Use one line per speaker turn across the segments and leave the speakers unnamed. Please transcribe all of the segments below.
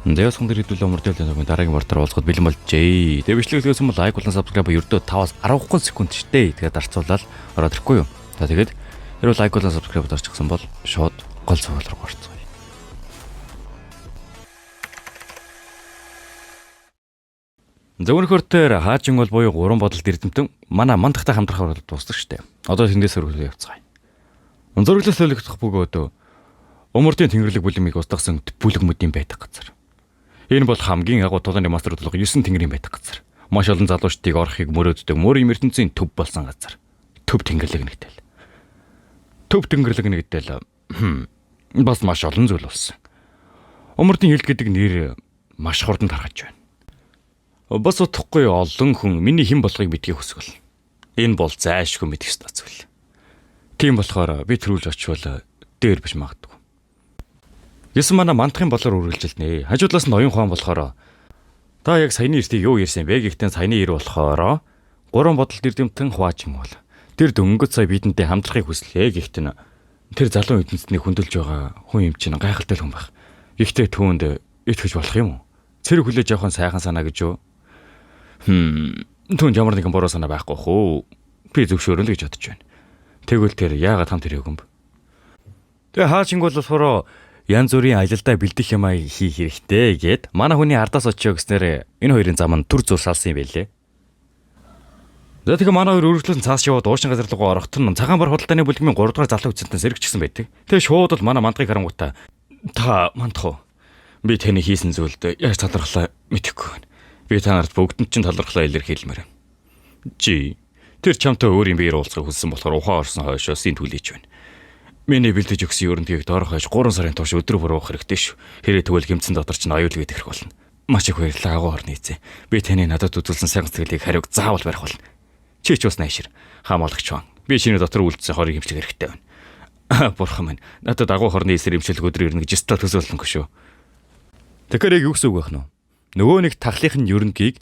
Дэвс хүн дэрийдүүл өмөрдөл дараагийн мартаар уулзахад бэлэн болжээ. Тэгээ бичлэгээс юм лайк болон сабскрайб ердөө 5-аас 10 секунд штэ. Тэгээд дарцуулаад ороод ирэхгүй юу. За тэгээд хэрвээ лайк болон сабскрайб дарчихсан бол шууд гол цогцол руу орцгоё. Зөвхөнхөртөр хаажин бол буюу гурван бодолд эрдэмтэн манай мандахтай хамтрахаар дуусдаг штэ. Одоо тэндээс өргөлөө явцгаая. Зөрөглөс солигдох бөгөөд өмөрдийн тэнгэрлэг бүлэмийг устгасан бүлэгмүүдийн байдаг газар. Энэ бол хамгийн агуу тулааны мастер бодлого 9 тэнгэрийн байдаг газар. Маш олон залуучдыг орохыг мөрөөддөг мөрийн ертөнцийн төв болсон газар. Төв тэнгэрлэг нэгтэл. Төв тэнгэрлэг нэгтэл бас маш олон зүйл болсон. Өмөрдийн хил гэдэг нэр маш хурдан тархаж байна. Бас утгагүй олон хүн миний хэн болохыг мэдхийг хүсвэл. Энэ бол зайлшгүй мэдэх ёстой зүйл. Тийм болохоор би төрүүлж очивол дээр биш магадгүй. Яс манай мандахын болоор үргэлжилнэ. Хажуудлаас нь оюун ухаан болохоор та яг саяны эртийг юу ярьсан бэ гэхдээ саяны ир болохоор гурван бодолд эрдэмтэн хуваажин бол тэр дөнгөж сая бидэнтэй хамтрахыг хүслээ гэхдээ тэр залуу эдэнцний хөндлөж байгаа хүн юм чинь гайхалтай хүн байх. Гэхдээ түүнд итгэж болох юм уу? Цэрэг хүлээж явах нь сайхан санаа гэж юу? Түүнд ямар нэгэн буруу санаа байхгүй хөө. Би зөвшөөрөн л гэж бодож байна. Тэгвэл тэр яагаад хамт ирээгүй юм бэ? Тэгээ хаашинг бол болохоор янз бүрийн аялалдаа бэлдэх юм хийх хэрэгтэй гэд манай хүний ардаас очио гэснээр энэ хоёрын зам нь төр зур салсан юм байлээ. За тэгээ манай хоёр үргэлжлэн цааш яваад уушин газар руу орохт нь цагаан бар худалдааны бүлгмийн 3 дугаар залуу эзэнтэн сэргчсэн байдаг. Тэгээ шууд бол манай мандахыг харангуйтаа та мандах уу? Би таны хийсэн зүйлд яаж талархлаа мэдэхгүй байна. Би та нарт бүгдэнд чинь талархлаа илэрхийлмээр байна. Тэр чамтай өөрийн биеэр уулзахыг хүссэн болохоор ухаан орсон хойшоос энэ түлээж байна. Миний бэлдэж өгсөн ерөнхийд доорх хойш 3 сарын турш өдөр бүр уух хэрэгтэй шүү. Хэрэг тэгвэл гэмцэн дотор чинь аюул гээд ирэх болно. Маш их баярлалаа агуу орны эзэн. Би таны надад үзүүлсэн сайн сэтгэлийг хариуг заавал барих болно. Чи ч бас найшир хаамаалагч байна. Би шинэ дотор үлдсэн хорыг хэмжих хэрэгтэй байна. Бурхан минь, надад агуу хорны эсрэг эмчилэг өдөр ирнэ гэж өстой төсөөлнөгүй шүү. Тэгэхээр яг юу гэсэн үг байх нь вэ? Нөгөө нэг тахлынхын ерөнхийг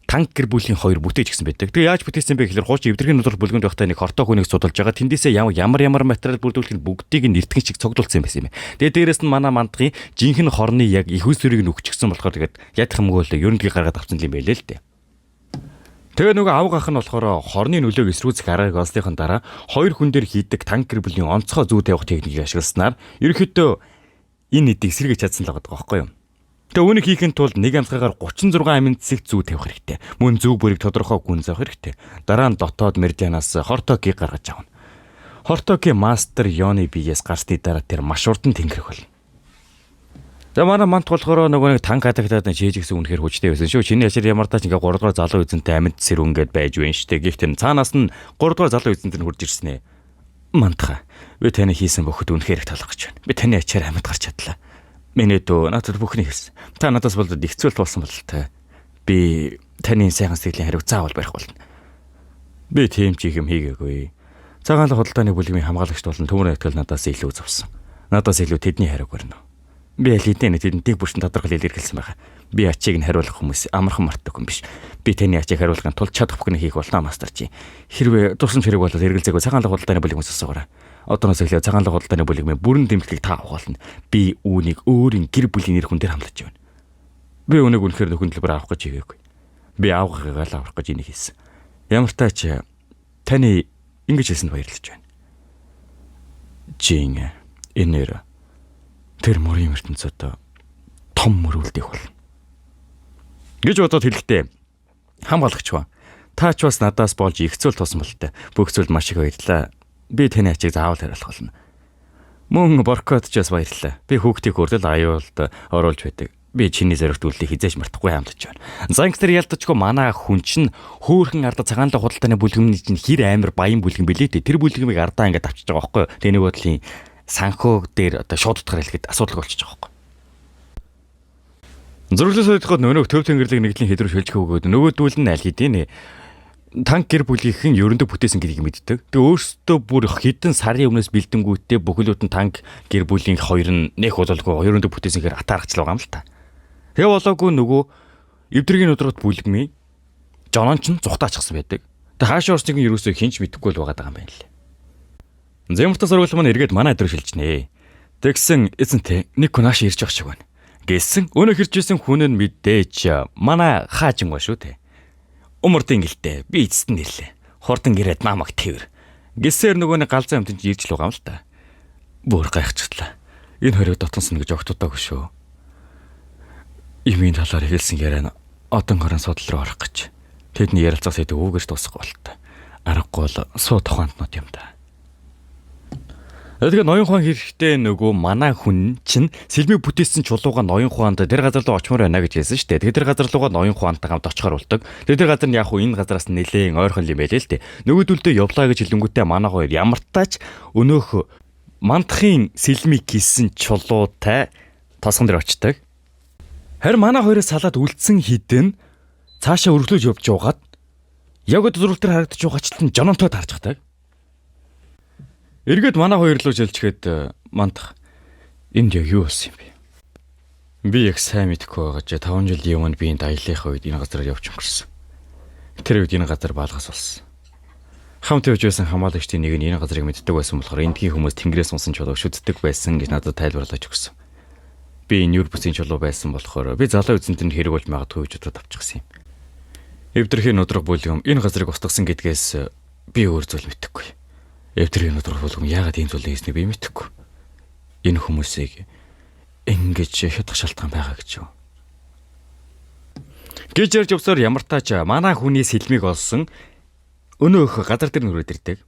танк гэр бүлийн хоёр бүтээж гисэн байдаг. Тэгээ яаж бүтээсэн бэ гэхээр хуучин эвдэргийн нудрал бүлгэнд байхдаа нэг хортой хүнийг судалж байгаа. Тэндээсээ ямар материал бүрдүүлэх нь бүгдийг нь эртхэн шиг цогцолцсон юм байсан юм. Тэгээ дээрэс нь манай мандахын жинхэнэ хорны яг их үсвэрийг нүгчихсэн болохоор тэгээд ядах юмгүй л ерөнхий гаргаад авсан юм байлээ л дээ. Тэгээ нөгөө авга ах нь болохоор хорны нөлөөг эсрүүцэх аргыг олсныхан дараа хоёр хүн дээр хийдэг танк гэр бүлийн онцгой зүй тавих техникийг ашигласнаар ерөнхийдөө энэ эдийг сэргийж чадсан л байгаа байхгүй юу? Тэгээ үүнийг хийхин тулд нэг амсгаагаар 36 амин цэцэг зүү тавих хэрэгтэй. Мөн зөв бүрийг тодорхой гүн заах хэрэгтэй. Дараа нь дотоод меридианаас хортокийг гаргаж авна. Хортокийн мастер Йоны биеэс гарсны дараа тэр маш урдан тэнгэрэх болно. За манай мант болохоор нөгөө нэг танк атагтаад чийж гисэн үнэхээр хүчтэй байсан шүү. Чиний яшир ямар тач ингээ 3 дугаар залуу эзэнтэй амьд сэрүүнгээд байж байна штэ. Гэхдээ цаанаас нь 3 дугаар залуу эзэнтэй хурж ирсэн ээ. Мантха. Би таны хийсэн бүхэд үнэхээр их талархаж байна. Би таны ачаар амьд гарч чадлаа. Миний дөө надад бүхний хэлсэн. Та надаас болоод ихцүүлт болсон бололтой. Би таны сайхан сэтгэлийн хариуг заавал барих болно. Би тийм ч юм хийгээгүй. Цагаан худалдааны бүлгийн хамгаалагчд болон төмөр ихтгэл надаас илүү зовсон. Надаас илүү тэдний хариуг барина. Би аль хэдийн тэднийг бүршин тодорхой илэрхийлсэн байгаа. Би ачийг нь хариулах хүмүүс амархан мартдаг хүн биш. Би таны ачийг хариулахын тулд чадах бүхнийг хийх болно мастарчи. Хэрвээ тусламж хэрэг болоод эргэлзээгүй цагаан худалдааны бүлгийн сонсоогоорой. Одооноос эхлээд цагаан худалдааны бүлгийн бүрэн дэмжлэгийг та авах болно. Би үүнийг өөрийн гэр бүлийн нэр хүн дээр хамлаж байна. Би үүнийг үнэхээр нөхөн төлбөр авах гэж хийгээгүй. Би авахыгаа л авах гэж энийг хийсэн. Ямар ч тач таны ингэж хэлсэнд баярлаж байна. Жин энэр тэр мөрийн ертөнцөд том мөрүүлдэх болно. Гэж бодоод хэлэхдээ хамгаалагч ба. Та ч бас надаас болж их зүйл туссан болтой. Бүх зүйл маш их баярлалаа. Би таны ачийг заавал хариулах болно. Мөн Боркот ч бас баярлалаа. Би хүүхдийг хүртэл аюулд оруулж байдаг. Би чиний зоригт үлдээ хизээж мартахгүй хамтж байна. Зангтэр ялдачгүй манай хүн чинь хөөхөн арда цагаан худалдааны бүлгэмний чинь хэр амар баян бүлгэм билээ дээ. Тэр бүлгэмийг ардаа ингээд авчиж байгаа байхгүй юу? Тэний бодлын санхүү дээр одоо шууд утгаар хэлэхэд асуудал болчихж байгаа байхгүй. Зөрөглөөс ойдоход нөгөө төв тэнгэрлэг нэгдлийн хэдрүү шилжих өгөөд нөгөөдүүл нь аль хэдийн танк гэр бүлийнхэн ерөндөг бүтээсэн гэдгийг мэддэг. Тэгээ өөрсдөө бүр хэдэн сарын өмнөөс бэлдэнгүүтээ бүхэлдэн танк гэр бүлийн хоёр нь нэх удалгүй ерөндөг бүтээсэнхээр атааргачлаа байгаа юм л та. Тэгээ болоогүй нөгөө эвдэргийн өдрөд бүлгмий жонон ч зүхтаа ачсан байдаг. Тэгээ хаашаа орсныг нь юусоо хинч мэдэхгүй л байгаа юм байна лээ. Зэмэртэ сургууль маань эргээд манай өдөр шилжнэ. Тэгсэн эзэнтэй нэг хүн хаашаа ирж байгаа шиг байна. гэсэн өнөө хэржсэн хүн нь мэдээж манай хаажин ба шүү дээ. Умардын гэлтэй би эцэст нь ирлээ. Хурдан ирээд намайг тэрвэр. Гэсээр нөгөөний галзуу амтнд ирж л байгаа юм л та. Бүр гайхчихлаа. Энэ хоёрыг дотонсон гэж огтудаагүй шүү. Имийн талаар хэлсэн яриа нь одон хорон судал руу орох гэж. Тэдний ярилцах сэдв үгэж дуусах болтой. Аргагүй бол суу тухайнтнууд юм да. Тэгэхээр ноён хуан хэрэгтэй нөгөө манай хүн чинь сэлмиг бүтээсэн чулууга ноён хуанд тэр газар руу очмоор байна гэж хэлсэн шүү дээ. Тэгэхээр тэр газар руугаа ноён хуантай хамт очихоор болдог. Тэр газар нь яг хуу энэ газараас нь нэлээн ойрхон юм байлээ л дээ. Нөгөөдөлдөө явлаа гэж хэлэнгүүтээ манай хоёр ямар тач өнөөх мандахын сэлмиг хийсэн чулуутай тосгон дээр очдог. Харин манай хоёроос салаад үлдсэн хідэн цаашаа өргөлөж явж байгаад яг өдөр төр харагдаж байгаа ч гэсэн жононтой тарж хатаг. Эргээд манай хоёр руу жилчгээд мандах энд яг юу болсон юм бэ? Би яг сайн мэдэхгүй байгаа ч 5 жилийн өмнө би энэ аяллахын үед энэ газараар явж өнгөрсөн. Тэр үед энэ газар баалгас болсон. Хамт явж байсан хамаалагчдын нэг нь энэ газрыг мэддэг байсан болохоор эндхийн хүмүүс тэнгэрээс унсан чулууг шүтдэг байсан гэж надад тайлбарлаж өгсөн. Би энэ юр бүсийн чулуу байсан болохоор би залуу эзэнтэнд хэрэг болж магадгүй гэж бодоод авчихсан юм. Эвдэрхийн нудраг бүлгэм энэ газрыг устгасан гэдгээс би өөр зүйл мэдэхгүй. Эвдэрхийн нудраг бүлгэм яагаад ийм зүйл хийснийг би мэдэхгүй. Энэ хүмүүсийг ингэж хятах шалтгаан байгаа гэж юу? Гэж ярьж явсаар ямар тач манай хүний сэлмиг олсон өнөөх газар дээр нүрээд ирдэг.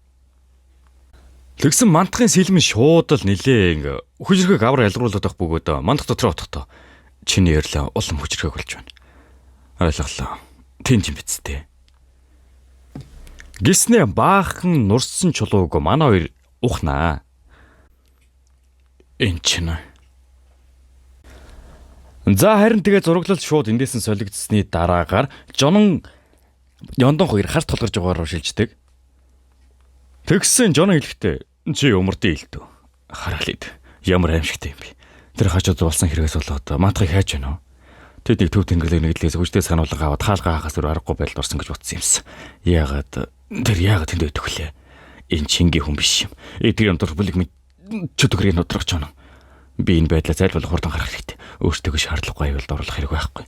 Тэгсэн мандахын сэлмэн шууд л нилээ хүчрхэг авар ялгаруулдаг бөгөөд мандах дотроо утгатай. Чиний ярьлаа улам хүчрхэг болж байна. Ойлголоо. Тэнт юм бицтэй. Гиснэ баахан нурсан чулууг манай хоёр ухнаа. Энд чинь. За харин тэгээ зураглал шууд эндээсэн солигдсны дараагаар жонон ёндон хоёр харт толгорж байгаагаар шилждэг. Тэгсэн жонон хэлэхдээ чи умардын илтүү. Хараалид. Ямар аимшигтай юм бэ? Тэр хажууд болсон хэрэгээс болоод мандахыг хайж байна уу? Тэд нэг төв тэнгэрлэг нэглээс хүчтэй сануулга аваад хаалгаа хагас руу аргагүй байдалд орсон гэж бодсон юмсан. Яагаад тэнд байдаг вүлээ? Энэ чингийн хүн биш юм. Тэр юм дурбулыг чөтгөрийн нудрагч байна. Би энэ байдлаа зайлшгүй хурдан гарах хэрэгтэй. Өөртөө шаардлагагүй аюулд оруулах хэрэг байхгүй.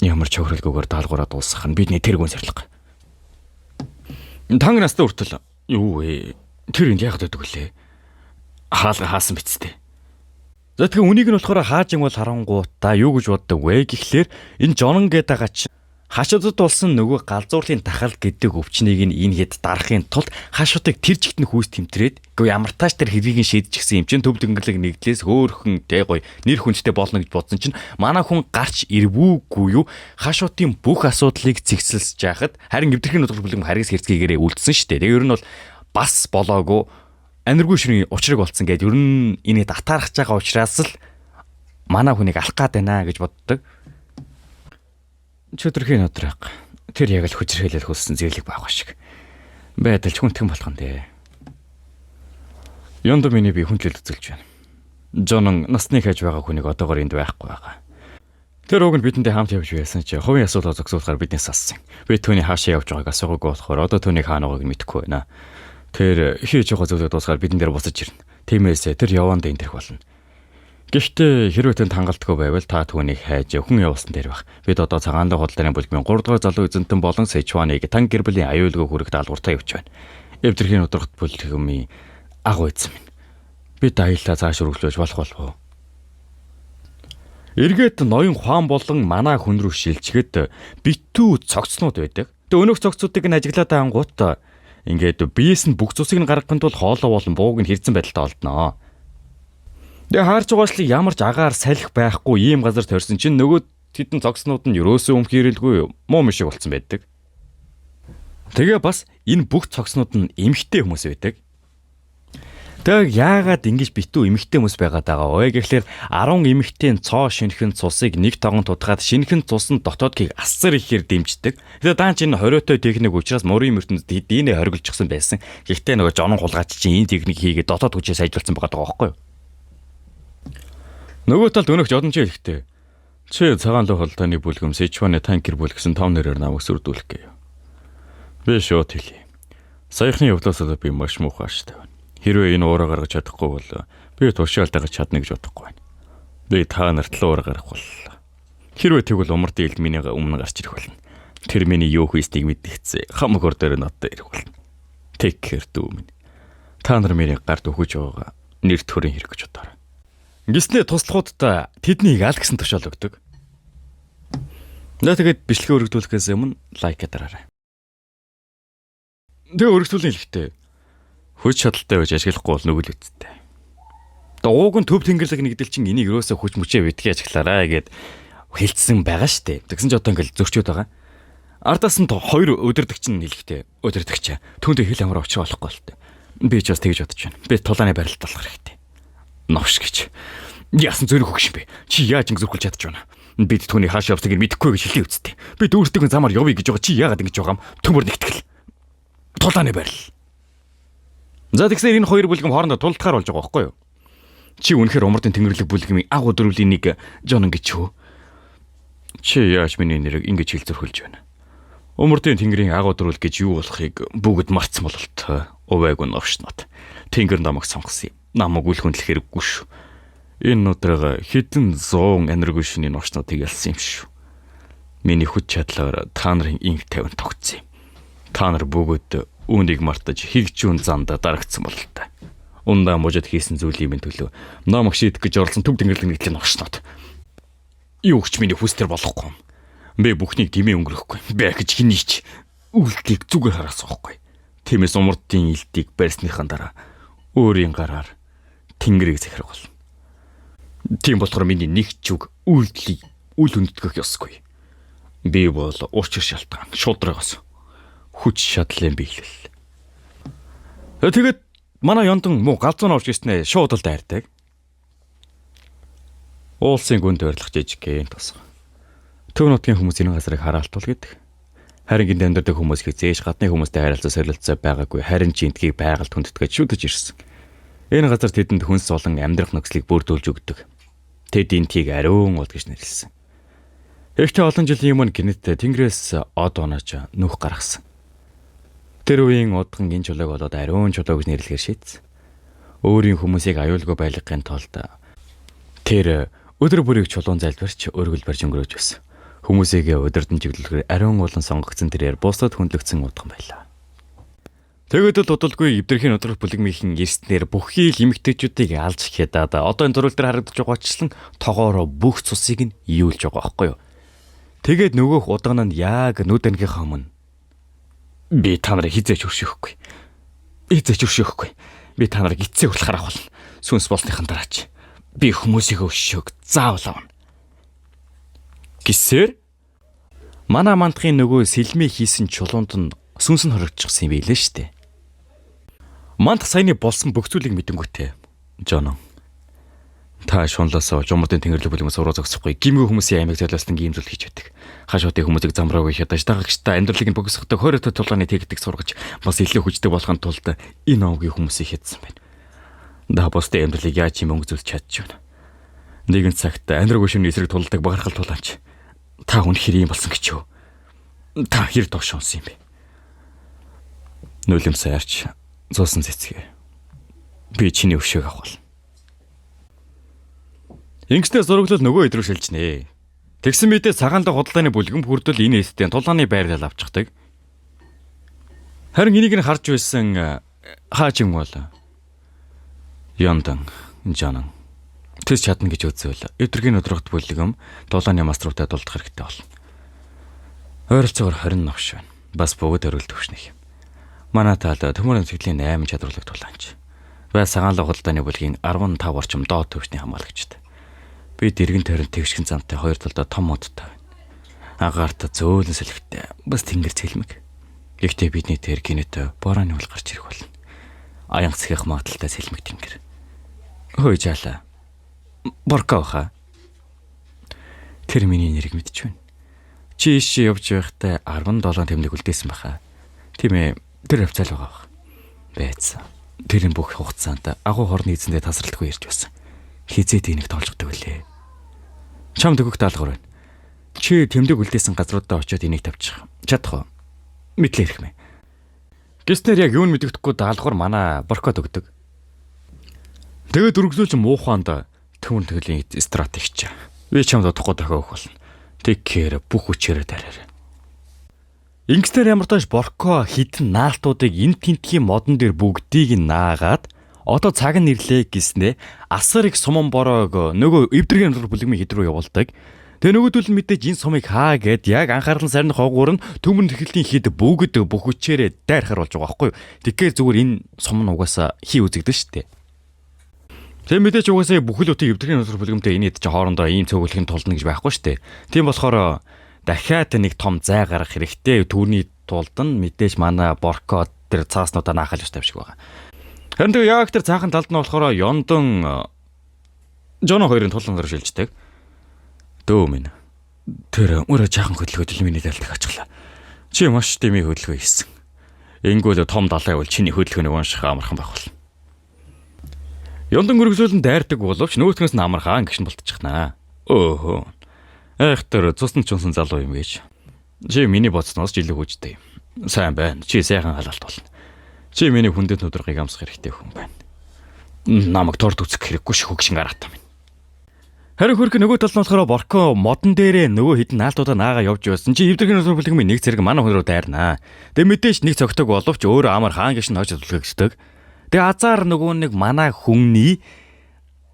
Ямар ч хөрөлгөөр даалгавраа дуусгах нь бидний тэргүүн зорилго. Танг настай хүртэл юу вэ? Тэр энд яагаад байдаг вүлээ? Хаалга хаасан бицтэй. За тэгэхээр үнийг нь болохоор хаажин бол харангуутаа юу гэж боддог вэ гэхлээр энэ жонон гэдэг байгаа чи хашуудад болсон нөгөө галзуурлын тахал гэдэг өвчнийг нь энэ хэд дарахын тулд хашуудыг тэр жигт нь хүүс тэмтрээд гоо ямар тааш тэр хэргийг нь шийдчихсэн юм чинь төв тэнгэрлэг нэгдлээс хөөхөн тэ гоё нэр хүнчтэй болно гэж бодсон чинь манай хүн гарч ирвүүгүй юу хашуудын бүх асуудлыг зэгсэлж яхад харин эвдэрхийн нудраг бүлэм харгас хэрцгийгээрээ үлдсэн шүү дээ. Тэгээ ер нь бол бас болоогүй аниргүй ширийн учрыг болцсон гэдээ ер нь энийг татаарах байгаа учраас л манай хүнийг алах гад байна гэж боддог. Чөтөрхийн нудраг тэр яг л хүчрхээлэл хөлсөн зэвлэг байгаа шиг байдалч хүнтхэн болох нь дээ. Ёндо миний би хүндлэл үзүүлж байна. Жонон насны хаж байгаа хүнийг одоогоор энд байхгүй байгаа. Тэр уг нь бидэндээ хамт явж байсан чи хувийн асуудал зогсуулахаар биднээс ассан. Би түүний хаашаа явж байгааг асуугаагүй болохоор одоо түүнийг хаана байгааг мэдэхгүй байна. Тэр хийж байгаа зүйлүүд дуусгаар бидэн дээр буцаж ирнэ. Тиймээс тэр явандаа энэ төрх болно. Гэхдээ хэрвээ тэнд хангалтгүй байвал та түүнийг хайж хүн явуулсан дээр байх. Бид одоо цагаан даа худалдааны бүлгийн 3 дугаар залуу эзэнтэн болон Сэчваныг тан гэр бүлийн аюулгүй хүрэх даалгавартай явж байна. Эвдэрхийн нудрагт бүлгийн агуу эзэн минь. Бид аяллаа цааш өргөжлөж болох болов уу? Эргээд ноён хуан болон манай хүн рүү шилжгээд битүү цогцнууд байдаг. Тэг өнөөх цогцуудыг нь ажиглаад ангуут ингээд биес нь бүх цусыг нь гаргахын тулд хоолоо болон бууг нь хэрцэн байдалтай олдноо. Тэгээ харж байгаачлаа ямар ч агаар салхи байхгүй ийм газар төрсөн чинь нөгөө тэдэн цогцнууд нь ерөөсөө өмхирэлгүй муу мишиг болцсон байдаг. Тэгээ бас энэ бүх цогцнууд нь эмхтэй хүмүүс байдаг. Тэг яагаад ингэж битүү эмхтэй хүмүүс байгаад байгаа вэ гэхлээр 10 эмхтийн цоо шинхэн цусыг нэг тогон тутгаад шинхэн цус нь дотоодгийг асар ихээр дэмждэг. Тэгээ даанч энэ хориотой техник учраас мөрийн ертөнцид эдийнэ хоригдчихсан байсан. Гэхдээ нөгөө жонон хулгайч чинь энэ техник хийгээд дотоод хүчээ сайжруулсан байгаа байхгүй юу? Нөгөө талд өнөөх жодонч хэлэхдээ чи цагаан луу худалдааны бүлгэм Сэчваны танкер бүлгсэн том нэрээр намайг сүрдүүлэх гээе. Би шууд хэлье. Саяхны явдлаас би маш муухай штай байна. Хэрвээ энэ уураа гаргаж чадахгүй бол би туршаалтайгаж чадна гэж бодохгүй байна. Би та нарт л уур гарах боллоо. Хэрвээ тэгвэл умард ээлд миний өмнө гарч ирэх болно. Тэр миний юу хийснийг мэдгэцээ. Хамаг ор дээр надад ирэх болно. Take care дүү минь. Та нар миний гарт өгөж байгаа нэр төрийн хэрэг гэж бодоорой. Гиснээ туслахуудаа тэднийг аль гэсэн тушаал өгдөг. Тэгээд бичлэгээ өргөдүүлэхээс өмнө лайк дараарай. Тэгээ өргөдүүлэн хэлэхдээ хүч чадалтай байж ажиглахгүй бол нүгэл үсттэй. Ууг нь төв тэнгэрлэг нэгдэл чинь энийг юусоо хүч мөчөө битгий ажиглаарай гэд хэлсэн байгаа штэ. Тэгсэн ч одоо ингээл зөрчөөд байгаа. Ардаас нь хоёр өдөрдөгч нь хэлэхдээ өдөрдөгч түүндээ хэл амар очроо болохгүй л тээ. Би ч бас тэгж бодож байна. Би тулааны барилт болох хэрэгтэй. Новш гэж. Яасан зөрөх хөгш бэ? Чи яаж ингэ зөрхүүлж чадж байна? Бид түүний хааш явсныг мэдэхгүй гэж хэлээ үсттэй. Би дүүртэг замаар явъя гэж байгаа чи яагаад ингэж байгаа юм? Төмөр нэгтгэл. Тулааны барил. За тэгсээр энэ хоёр бүлгэм хоорондоо тулдахаар болж байгаа байхгүй юу? Чи үнэхээр умардын тэнгэрлэг бүлгэмийн агуу дөрвлийн нэг Жон гэж юу? Чи яаж миний нэрийг ингэж хэл зөрхүүлж байна? Умардын тэнгэрийн агуу дөрвөл гэж юу болохыг бүгд марцсан бололтой. Увайг нь овшнот. Тэнгэр намайг сонгосон юм. Намайг үл хөндлөх хэрэггүй шүү. Энэ өдрөг хэдэн 100 энерги шинийн овшнотыг ялсан юм шүү. Миний хүч чадлаар та нарын инх тавин тогтсон юм. Та нар бүгд үүнийг мартаж хигжүүн занд дарагдсан бололтой. Ундаа мужид хийсэн зүйлийн минь төлөө намайг шийдэх гэж оролцсон төв тэнгэрлэг нэгдлийн овшнот. Юу ч миний хүстэр болохгүй юм. Би бүхнийг дэмээ өнгөрөхгүй. Бэ гэж хинийч үлдгийг зүгээр хараасахгүй. Тиймээс умардын илтийг барьсныхан дараа өөрийн гараар тэнгэрийг захирах болно. Тийм болохоор миний нэг ч үг үйлдэлийг үл өндөдгөх ёсгүй. Би бол уучир шалтгаан шудрагаас хүч чадлын биелэл. Тэгээд манай Ёнтон муу галзуу орж ирснээр шууд л дайрдаг. Уулсын гүнд ойрлох жижигхэн тосго. Төв нутгийн хүмүүс энэ газрыг хараалтуул гэдэг. Харин гинт амьдардаг хүмүүс хизээж гадны хүмүүстэй харилцаа солилцоо байгаагүй харин ч энтгийг байгальд хүндэтгэж шүтэж ирсэн. Энэ газар тэдэнд хүнс болон амьдрах нөхцөлийг бүрдүүлж өгдөг. Тэд энтгийг ариун уул гэж нэрлэсэн. Эхтэй олон жилийн өмнө гинэт тэнгэрээс од оноож нүх гаргасан. Тэр үеийн удхан энэ чулууг болоод ариун чулуу гэж нэрлэхээр шийдсэн. Өөрийн хүмүүсийг аюулгүй байлгахын тулд тэр өдөр бүрийг чулуун залбирч өргөл барьж өнгөрөөж байсан. Хүмүүсийг өдөрдөн чиглэлээр ариун уулан сонгогдсон тэрээр бусдад хүндлэгдсэн удхан байлаа. Тэгэд л удалгүй эвдэрхийн өдрөх бүлэгмийнхэн эрснээр бүхий л эмэгтэйчүүдийг алж хядаад одоо энэ зурвал дээр харагдаж байгаачлан тогоороо бүх цусыг нь юулж байгаа байхгүй юу? Тэгээд нөгөөх удаан нь яг нүд анхийнхаа өмнө би та нарыг хизээч өршөөхгүй. Би та нарыг эцсээ хүртэл харах болно. Сүнс болсныхан дараач би хүмүүсийн өшөөг заавал авна. Гисээр манай мандахын нөгөө сэлмээ хийсэн чулуунд нь сүнс нь хоригдчихсан юм байлээ шүү дээ. Мандах саяны болсон бүх зүйлийг мэдэнгүүтээ. Жон. Та шунлаас олж умардын тэнгэрлэг бүлгээс уруу зогсохгүй гимгүү хүмүүсийн аймаг золиослон ийм зүйл хийж байдаг. Хашуудын хүмүүсийг замраагүй хядаж дагагчтай амьдралыг нь богсгодог 20 тулгааны техник сургаж бас илүү хүчтэй болохын тулд энэ овгийн хүмүүсийг хядсан байна. Да бусдын амьдралыг яаж юм өнгөзүүлж чадчих вэ? Нэгэн цагт амьдрал гүшүүний эсрэг тулдаг багархал тулаанч. Та үнэхээр юм болсон гэж юу? Та хэр догшоонсон юм бэ? Нулимс арч зуусан цэцгээ. Би чиний өшөөг авах бол. Ингэснээр зураглал нөгөө идрүү шилжнэ. Тэгсэн мэдээ цагаанлаг худалдааны бүлгэм хүрдэл энэ эстэн тулааны байрлал авчихдаг. Харин энийг нь харж байсан хаачин бол Ёнтон Жон тэс чадна гэж үзвэл эвдэргийн өдрөгт бүлгэм тулааны маструутай дулдах хэрэгтэй болно. Ойролцоогоор 20 новш байна. Бас бүгд өргөл төвшнэх юм. Манай талд төмөр сэтгэлийн 8 чадварлаг тулаанч. Бай цагаанлаг худалдааны бүлгийн 15 орчим доод төвшний хамгаалагчд. Би дэргэн тойрон тэгшгэн замтай хоёр талдаа том модтой байна. Агаарт зөөлөн сэлхтэй бас тэнгэр цэлмэг. Гэхдээ бидний тэр гинэт борооны уул гарч ирэх болно. Аян цэхэх магадaltaй сэлмэг тэнгэр. Хөөе жаалаа. Борко хаа. Тэр миний нэрийг мэдчихвэн. Чи ийшээ явж байхдаа 17 тэмдэг үлдээсэн баха. Тийм ээ, тэр хавцаал байгаа бах. Байцсан. Тэрийн бүх хугацаанд агуу хорны эзэндээ тасралтгүй ирж байсан. Хизээд энийг тоолждаг үлээ. Чам төгөх даалгавар байна. Чи тэмдэг үлдээсэн газруудаа очиод энийг тавьчих. Чадах уу? Мэдлээ ирэх мэ. Гиснэр яг юунд мэддэхгүй даалгавар манай боркод өгдөг. Тэгээд өргөжлүүлж муухайнд төмөр төглийн стратегч. Би чамд удахгүй дахиад өгөх болно. Тэгэхээр бүх хүчээрээ дараарай. Ингэснээр ямар тааш Борко хитэн наалтуудыг энэ тентхийн модон дээр бүгдийг нь наагаад одоо цаг нь ирлээ гэснээ асар их суман бороог нөгөө эвдэргийн бүлэгмийн хэд рүү явуулдаг. Тэгээ нөгөөдөл нь мэдээж энэ сумыг хаа гэд яг анхаарал сарны хогуур нь төмөр төглийн хід бүгд бүх хүчээрээ дайрахар болж байгаа байхгүй юу. Тэгэхээр зүгээр энэ сум нь угаасаа хий үзэгдэн штэ. Тэгээ мэдээж угаасаа бүхэл бүтэн эвдэргийн бүлэгмтэй энэ хэд ч хоорондоо ийм цөглөхийн тулдна гэж байхгүй штэ. Тийм болохоор дахиад нэг том зай гаргах хэрэгтэй. Түүний тулд нь мэдээж манай Борко тэр цааснуудаа наахалж тавьшиг байгаа. Харин тэр яг тэр цаахан талд нь болохоор Ёндон Жоно хоёрын тулангаар шилждэг. Дөө минь. Тэр өөрөө жаахан хөдөлгөөд миний тайлбарыг ачлаа. Чи маш дэмий хөдөлгөөн хийсэн. Энгүүл том далай бол чиний хөдөлгөөнийг унших амархан байх болно. Ёндон өргөжлөн дайрдаг боловч нөгөөтгөөс нь амархан гişн болтчихнаа. Өөхөө. Тэр цусны чунсан залуу юм гэж. Чи миний бодсноос жилиг хүчтэй юм. Сайн байна. Чи сайхан халаалт болно. Чи миний хүндэт нүдрийг амсах хэрэгтэй хүн байна. Намайг торд үзэх хэрэггүй ш хөгшин гараатаа минь. Харин хөрх нөгөө тал нь болохоор Борко модон дээрээ нөгөө хідэн наалтуудаа наагаа явж байсан. Чи эвдэргийн бүлэгмийн нэг зэрэг манай хүн рүү дайрнаа. Тэгээ мэдээж нэг цогтөг боловч өөрөө амар хаан гişн хойч төлөвлөгддөг. Тэгээ азар нөгөө нэг манай хүнний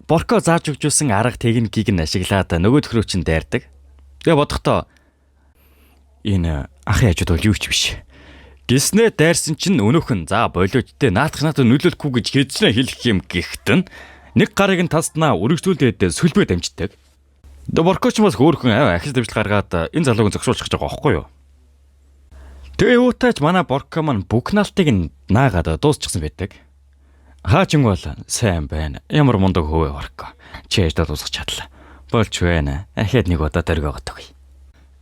Борко зааж өгчүүлсэн арга техникийг нь ашиглаад нөгөө төхрөө чинь дайрдаг. Тэгээ бодохдоо энэ ахын хажууд бол юу ч биш. Гиснээ дайрсан чинь өнөөхөн за болиочтой наатахнаад нөлөөлөхгүй гэж хэзээ хэлэх юм гэхтэн нэг гарыг нь таснаа өргөжлүүлээд сүлбээ дамждаг. Боркоч бас хөөхөн ахил дэвшил гаргаад энэ залууг зогсуулчих гэж байгаа байхгүй юу? Тэгээ уутаач манай Борко маань бүх наалтыг нь наагаад дуусчихсан байдаг. Хаачин бол сайн байна. Ямар мундаг хөвөө Борко. Чи яждаа дуусгах чадлаа. Болж байна. Ахиад нэг удаа дөргөө готог.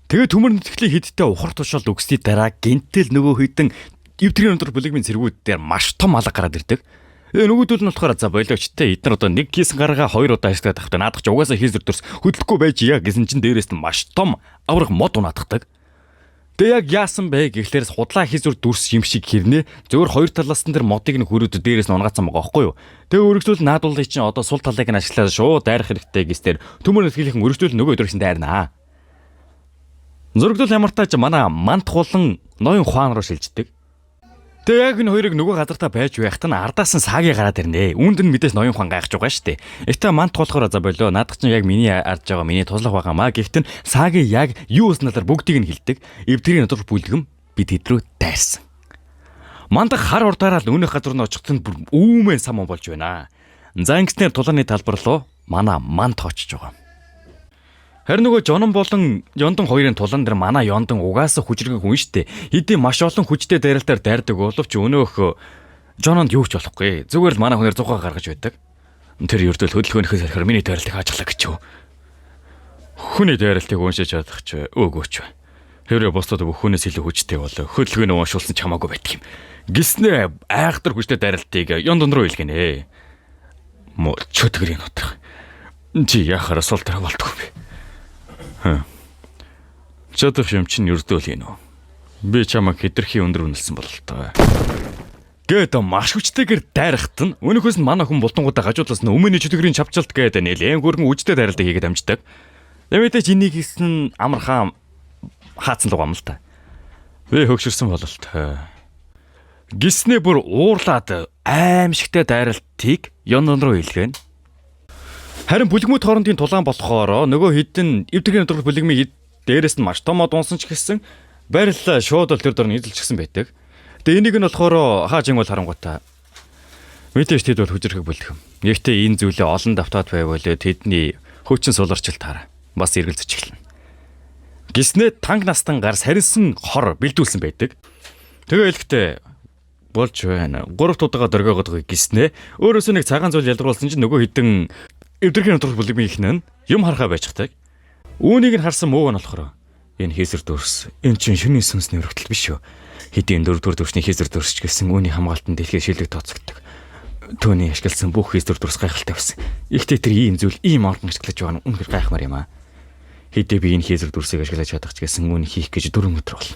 Тэгээ төмөр нутгийн хидтэй ухар тушаал өгсний дараа гинтэл нөгөө хідэн эвдэргийн өндөр бүлэгмийн зэргүүд дээр маш том алга гараад ирдэг. Нөгөөдөл нь болохоор за болиочтой эдгээр одоо нэг хийсэн гаргаа хоёр удаа ажиллаад тахтай наадах ч угаасаа хийсэр дөрс хөдөлгөхгүй байж яа гэсэн чинь дээрээс нь маш том аврах мод унаадахдаг. Тэгээ яг яасан бэ гэхлээр худлаа хийсүр дүрс юм шиг хэрнээ зөвөр хоёр талаас нь тэр модыг нь хөрөөд дээрээс нь унгацсан байгаа байхгүй юу. Тэгээ өргөжлөл наадуулыг чинь одоо сул талыг нь ашиглаад шууд дайрах хэрэгтэй гэсээр төмөр нутгийн өргөжлөл нөгөө өдрөөс нь дайрнаа. Зургдул ямартаач манай мант хулан ноён ухаан руу шилждэг. Тэгээ яг энэ хоёрыг нөгөө газартаа байж байхад нь ардаас нь саагийн гараад ирнэ. Үүнд нь мэдээж ноён ухаан гайхаж байгаа шүү дээ. Этэ мант болохоор за болоо наадах чинь яг миний арж байгаа миний туслах байгаамаа. Гэхдээ саагийн яг юу уснаар бүгдийг нь хилдэг. Эвдэрийн өдөр бүлгэм бид хэдрүү дайрсан. Мандах хар урдаараа л өнөх газар нь очихт нь үүмэн саман болж байна. За ингэснээр тулааны талбар руу манай мант очиж байгаа. Харин нөгөө Жонон болон Ёндон хоёрын тулан дээр манай Ёндон угаасаа хүчрэг хүн штэ. Хэдий маш олон хүчтэй дайралтаар дайрдаг боловч өнөөх Жононд юу ч болохгүй. Зүгээр л манай хүнээр зугаа гаргаж байдаг. Тэр ердөл хөдөлгөөнийхөөс харахаар миний дайралтыг хаажглаа гэж юу. Хүний дайралтыг уншиж чадах ч өөгөөч. Хэрвээ бусдад бүх хүнээс илүү хүчтэй бол хөдөлгөөнөө уншуулсан ч хамаагүй байдаг юм. Гиснээ айхтар хүчтэй дайралтыг Ёндон руу илгэнэ. Мо чөтгөрийн нутаг. Чи яхаар сул дээр болтгүй би. Чадах юм чинь ердөөл гинөө. Би чамайг хэтэрхий өндөр үнэлсэн бололтой. Гээд маш хүчтэйгээр дайрахт нь өнөхөөс нь манай хүн бултангуудаа гажуулсан өмнөний чөтгөрийн чавчалт гээд нэлээд хөргөн үжтэй дайралтыг хийгээд амждаг.Эмээдэж энийг хийсэн амархан хаацсан л байгаа юм л та. Би хөгшөрсөн бололтой. Гиснээ бүр уурлаад аимшигтэй дайралтыг Ёндон руу илгээнэ. Харин бүлгмүүд хоорондын тулаан болохоор нөгөө хідэн эвдэргийн өдөр бүлгмийн дээрээс нь маш том мод унсан ч гэсэн байрлал шууд л тэр дор нь эзэлчихсэн байдаг. Тэгээ энийг нь болохоор хаажин бол харангуйтай. Мэдээж тэд бол хүчрэх бүлгэм. Гэхдээ энэ зүйлээ олон давтаад байвал тэдний хөөчин суларчилт хараа. Бас эргэлзэж эхэлнэ. Гиснээ танк настан гар сарнсан хор бэлдүүлсэн байдаг. Тэгээ элхтээ болж байна. 3 тудаага дөргөөгд гиснээ өөрөөсөө нэг цагаан зүйл ялгаруулсан чинь нөгөө хідэн эвдэргийн өдөр бүлгмийн ихнэн юм харахаа байждаг. Үүнийг нь харсан муу нь болохоор энэ хийсэр дөрс энэ чинь шөнийн сүнсний өргөтөл биш үү? Хэдийн 4-р дөрвсний хийсэр дөрс ч гэсэн үүний хамгаалтанд дэлхий шилдэг тооцогддог. Төвний ашигласан бүх хийсэр дөрс гайхалтай байсан. Ихтэй тэр ийм зүйл ийм орон ашиглаж байгаа нь үнэхээр гайхмаар юм аа. Хэдий би энэ хийсэр дөрсийг ашиглаж чадах ч гэсэн үүнийг хийх гэж 4 өдөр бол.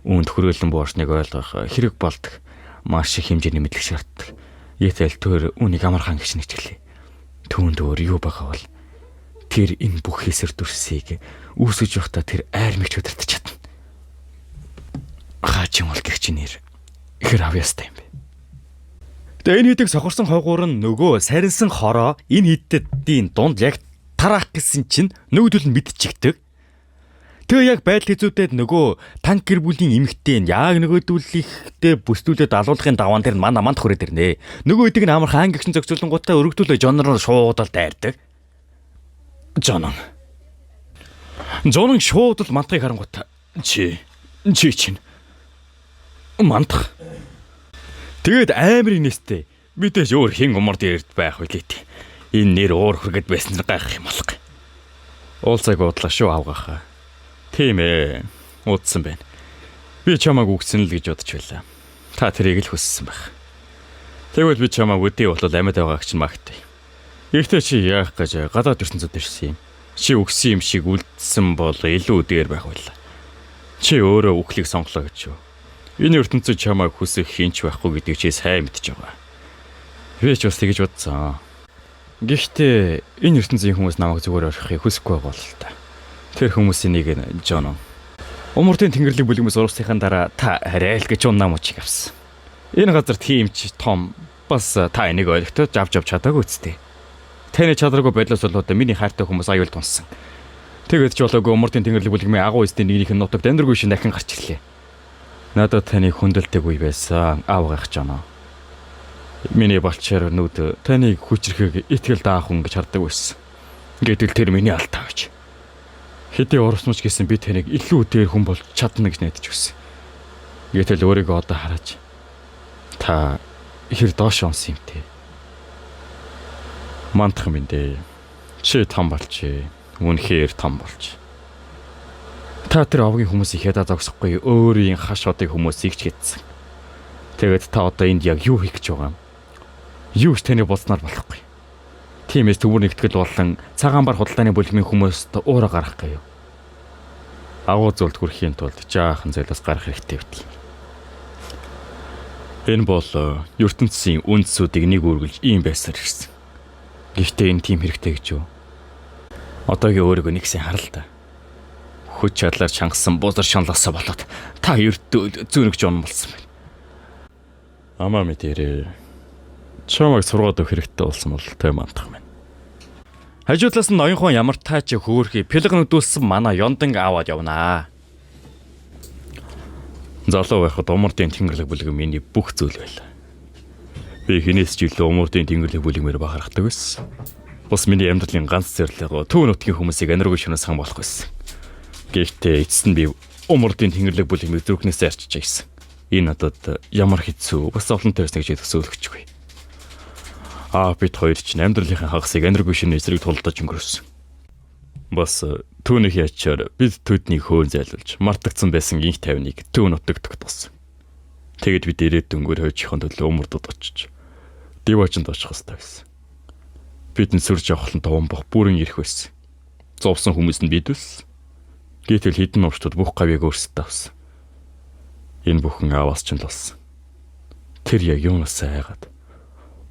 Үүнд хөрөөлөн буурсныг ойлгох хэрэг болдог. Маш их хэмжээний мэдлэг шаарддаг. Ятэл төр үүнийг амархан гэж нэгчлээ. Түүнд өөр юу байгаа бол тэр энэ бүх хэсэр дүрсийг үүсгэж явахдаа тэр айрмагч өдөртөж чадна. Хаачин бол гэх чинь нэр ихэр авьяастай юм бэ. Тэгээ энэ хэдийг сохорсон хойгуур нь нөгөө саринсан хороо энэ хиддийн дунд яг тараах гэсэн чинь нөгөөдөл нь мэдчихдэг. Тэгээ яг байдал хэзүүдэд нөгөө танк гэр бүлийн эмэгтэй нь яг нөгөөдүүлэхдээ бүсдүүлээд алуулахын даваан дээр мана манд хүрээд ирнэ. Нөгөө хэдийг нь амархан ангигчин зохицуулангуудаа өргөдүүлээ жонор шуудал дайрдаг. Жонон шууд л мантахыг харангуйта. Чи чинь мантах. Тэгээд амар инээстэй. Мэдээж өөр хин умар дээрд байх үлээт. Энэ нэр уур хүргээд байсан нь гайхах юм болох. Уулзаг удлаа шүү авгаахаа. Тийм ээ. Удсан байна. Би чамааг үгсэн л гэж бодож байлаа. Та тэрийг л хүссэн байх. Тэгвэл би чамааг өдөө болол амьд байгааг чинь магтай. Ихтэй чи яах гэж гадаад ертөнцөд ирсэн юм. Чи үгсэн юм шиг үлдсэн бол илүү дээр байх байлаа. Чи өөрөө үхлийг сонглоо гэж юу? Энэ ертөнцөд чамааг хүсэх хинч байхгүй гэдгийг чи сайн мэдж байгаа. Би ч бас тэгэж бодсон. Гэхдээ энэ ертөнцийн хүмүүс намайг зүгээр орхихыг хүсэхгүй байгаа л та. Тэр хүмүүсийн нэг нь Жон. Умурдын Тэнгэрлэг бүлгэмээс урагсныхаа дараа та арай л гэж унаа мочиг авсан. Энэ газар тийм ч том бас та энийг ойлгоход авч чадаагүй үсттэй. Таны чадраагүй байдлаас болоод миний хайртай хүмүүс аюул тунсан. Тэгээд ч болоогүй Умурдын Тэнгэрлэг бүлгэмийн агуу эстийн нэгнийх нь нутагт амьдргүй шин дахин гарч ирлээ. Надад таны хүндэлдэг үе байсан. Аавгах Жон. Миний болчоор нүд таныг хүчрэхийг итгэл даах хүн гэж хардаг байсан. Гэтэл тэр миний алдаа гэж. Хэдий урсмж гэсэн би таныг илүү дээр хүн бол чадна гэж найдаж байсан. Гэтэл өөрийгөө одоо хараач. Та ихэр доош онсон юм те. Мантах юм дээ. Чи том болчээ. Үнэхээр том болж. Та тэр овгийн хүмүүсийг ядаа зогсохгүй өөрийн хаш одыг хүмүүсийг ч гэдсэн. Тэгээд та одоо энд яг юу хийх гэж байгаа юм? Юу ч таны болсноор болохгүй. Тиймээс төвөр нэгтгэл болон цагаан бар худалдааны бүлгмийн хүмүүст уураа гарах гэв. Агуу зүйлд хүрэхийн тулд жаахан зайлаас гарах хэрэгтэй бит. Энэ бол ертөнцийн үндсүүдийг нэг үргэлж ийм байсаар ирсэн. Гэхдээ энэ тийм хэрэгтэй гэж юу? Одоогийн өөрийгөө нэгсэн харал та. Хүч чадлаар чангасан бузар шаналгасаа болоод та ердөө зүүнэг Жон болсон байна. Амаа мэдэрээ. Чамайг сургаад өгөх хэрэгтэй болсон бол той мандах байна. Хажуудлаас нь ноёнхон ямар таач хөөрхий пилэг нүдүүлсэн манай ёндан аваад явнаа. Залуу байхад Умурдын Тэнгэрлэг бүлэг миний бүх зүйл байлаа. Би хинээс ч илүү Умурдын Тэнгэрлэг бүлгмээр бахархдаг байсан. Бус миний амьдралын ганц зорилго төв нутгийн хүмүүсийг аниргүй шунаас хан болох байсан. Гэхдээ эцэст нь би Умурдын Тэнгэрлэг бүлгмийг зүрхнээсээ арчиж байсан. Энэ надад ямар хэцүү бас олонтой байсан гэж төсөөлөгчгүй. Бид хоёр ч амьдралынхаа хагасыг аниргүй шинэ эсрэг тулдаж өнгөрөөсөн. Бас түүнийх ячаар бид төдний хөөн зайлуулж мартагдсан байсан инх тайвныг төв нутагт тогтгосон. Тэгэд бид ирээд дөнгөөр хойчихын төлөө Умурдод очиж Диваачнд очих хэрэгтэй байсан. Бидний сүрж авахлан товон бох бүрэн ирэх байсан. Зовсон хүмүүс нь бидвэс. Гэтэл хідэн уурчдад бүх гавийг өөрсдөд авсан. Энэ бүхэн аавас ч л болсон. Тэр яг юунаас айгаад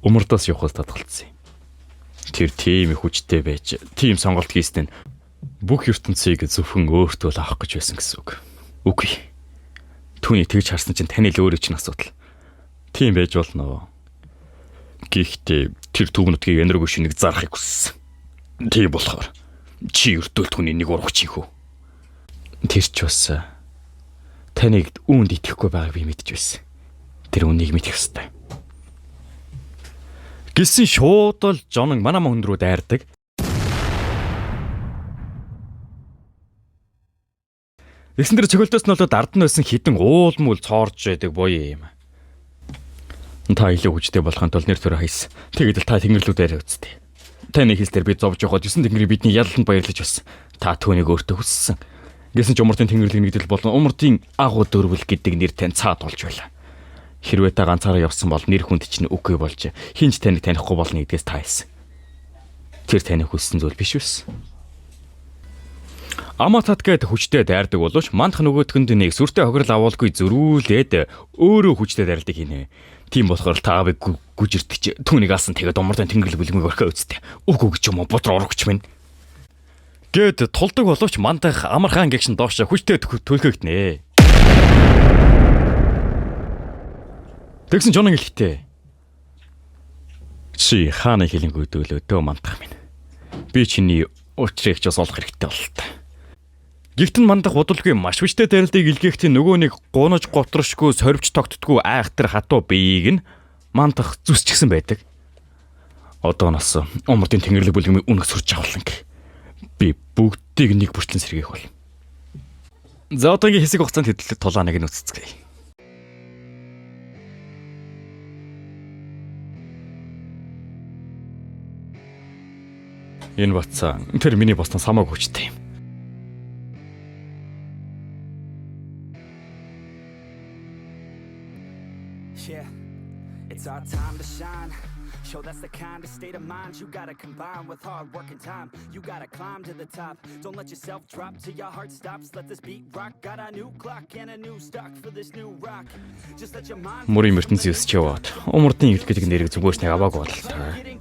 Умурдаас явахаас татгалцсан. Тэр тийм их хүчтэй байж, тийм сонголт хийсэн нь бүх ертөнцийг зөвхөн өөртөө л авах гэж байсан гэсэн үг. Үгүй. Түүний тэгж харсан чинь таны л өөрөө чинь асуудал. Тийм байж болно. Гэхдээ тэр төв нутгийг энэргүй шинийг зарахыг хүссэн. Тийм болохоор чи өртөөл түүний нэг урагч хөө. Тэр ч бас таныг үүнд итгэхгүй байгааг би мэдж байсан. Тэр үнийг мэдэх ёстой. Гэсэн шууд л Жон манай хүн рүү дайрдаг. Эсэн дээр цогөлтөөс нь болоод ард нь байсан хідэн уулмул цоорж байдаг буяа юм. Та илүү хүчтэй болохын тулд нэр төрө хайс. Тэгээд л та Тэнгэрлүү дайраа үсттэй. Таны хэлсээр би зовж явахад 9 тэнгэрийг бидний ялалд баярлаж байсан. Та түүнийг өөртөө хүссэн. Гэсэн ч Умурдын Тэнгэрлэг нэгдэл болон Умурдын агуу дөрвөл гэдэг нэр тань цаад болж байлаа. Хэрвээ та ганцаараа явсан бол нэр хүнд чинь үгүй болж хинч таныг танихгүй болно гэдгээс та хэлсэн. Тэр таныг хүссэн зүйл биш байсан. Аматат гээд хүчтэй дайрдаг боловч мандах нөгөөдгөнд нэг сүртэй хохирол авуулгүй зөрүүлээд өөрөө хүчтэй дайрдаг хийнэ. Тийм болохоор та авыг гүжирдэж түүнийг алсан тэгээд умардан тэнгэрл бүлгмийг орхио үсттэй. Үгүй гэж юм уу бодроо урагч минь. Гэт тулдаг боловч мандах амар хаан гэгшин доош хүчтэй төлгөгднэ. Тэгсэн Жон хэлэхдээ чи хааны хэлэнгүүд өлөө дөө мандах минь. Би чиний уучрыг ч бас олох хэрэгтэй бололтой. Гэгтэн мандах удалгүй маш хүчтэй тарилтыг илгээхдээ нөгөө нэг гунаж готршгүй сорвч тогтдгүй айхтар хатуу биеийг нь мандах зүсчихсэн байдаг. Одоо нас умардын тэнгэрлэг бүлгмийн үнэг сурч авлан гэ. Би бүгдийг нэг бүртлэн сэргээх бол. За одоогийн хэсэг хугацаанд хөдөлгөд тулааныг нь үцэцгээе. Энэ бацаа тэр миний босton самааг хүчтэй юм.
Yeah, it's our time to shine. Show that's the kind of state of mind you gotta combine with hard work and time. You gotta climb to the top. Don't let yourself drop till your heart stops. Let this beat rock. Got a new clock and a new stock for this new rock. Just let your mind.
Мөрийн ертөнцийн өсч яваад умардын ирд гэдэг нэрийг зүгөөс нэг аваагүй бололтой.